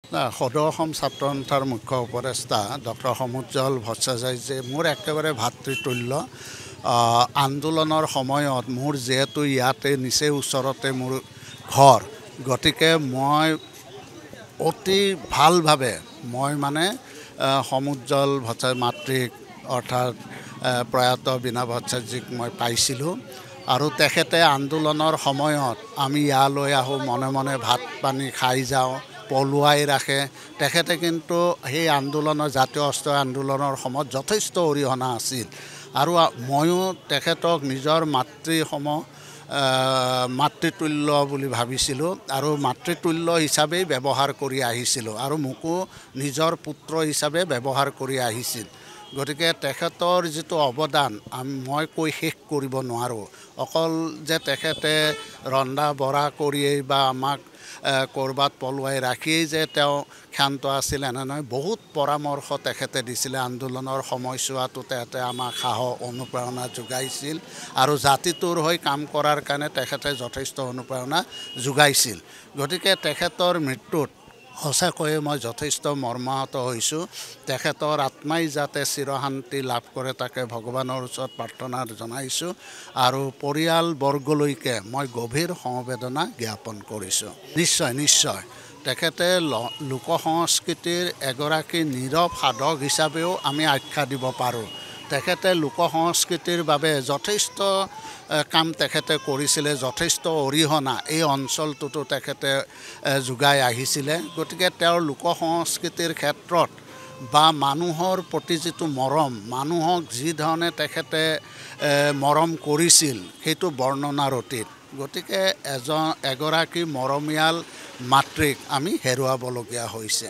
সদৌ অসম ছাত্ৰ সন্থাৰ মুখ্য উপদেষ্টা ডক্টৰ সমুজ্জ্বল ভট্টাচাৰ্যই মোৰ একেবাৰে ভাতৃতুল্য আন্দোলনৰ সময়ত মোৰ যিহেতু ইয়াতে নিচে ওচৰতে মোৰ ঘৰ গতিকে মই অতি ভালভাৱে মই মানে সমুজ্জ্বল ভট্টাচাৰ্য মাতৃক অৰ্থাৎ প্ৰয়াত বীণা ভট্টাচাৰ্যক মই পাইছিলোঁ আৰু তেখেতে আন্দোলনৰ সময়ত আমি ইয়ালৈ আহোঁ মনে মনে ভাত পানী খাই যাওঁ পলুৱাই ৰাখে তেখেতে কিন্তু সেই আন্দোলনৰ জাতীয় অস্ত্ৰ আন্দোলনৰ সময়ত যথেষ্ট অৰিহণা আছিল আৰু ময়ো তেখেতক নিজৰ মাতৃতুল্য বুলি ভাবিছিলোঁ আৰু মাতৃতুল্য হিচাপেই ব্যৱহাৰ কৰি আহিছিলোঁ আৰু মোকো নিজৰ পুত্ৰ হিচাপে ব্যৱহাৰ কৰি আহিছিল গতিকে তেখেতৰ যিটো অৱদান মই কৈ শেষ কৰিব নোৱাৰোঁ অকল যে তেখেতে ৰন্ধা বঢ়া কৰিয়েই বা আমাক ক'ৰবাত পলুৱাই ৰাখিয়েই যে তেওঁ ক্ষান্ত আছিল এনে নহয় বহুত পৰামৰ্শ তেখেতে দিছিলে আন্দোলনৰ সময়ছোৱাতো তেখেতে আমাক সাহস অনুপ্ৰেৰণা যোগাইছিল আৰু জাতিটোৰ হৈ কাম কৰাৰ কাৰণে তেখেতে যথেষ্ট অনুপ্ৰেৰণা যোগাইছিল গতিকে তেখেতৰ মৃত্যুত সঁচাকৈয়ে মই যথেষ্ট মৰ্মাহত হৈছোঁ তেখেতৰ আত্মাই যাতে চিৰশান্তি লাভ কৰে তাকে ভগৱানৰ ওচৰত প্ৰাৰ্থনা জনাইছোঁ আৰু পৰিয়ালবৰ্গলৈকে মই গভীৰ সমবেদনা জ্ঞাপন কৰিছোঁ নিশ্চয় তেখেতে লোক সংস্কৃতিৰ এগৰাকী নীৰৱ সাধক হিচাপেও আমি আখ্যা দিব পাৰোঁ তেখেতে লোক সংস্কৃতিৰ বাবে যথেষ্ট কাম তেখেতে কৰিছিলে যথেষ্ট অৰিহণা এই অঞ্চলটোতো তেখেতে যোগাই আহিছিলে গতিকে তেওঁৰ লোক সংস্কৃতিৰ ক্ষেত্ৰত বা মানুহৰ প্ৰতি যিটো মৰম মানুহক যি ধৰণে তেখেতে মৰম কৰিছিল সেইটো বৰ্ণনাৰ অতীত গতিকে এগৰাকী মৰমীয়াল মাতৃক আমি হেৰুৱাবলগীয়া হৈছে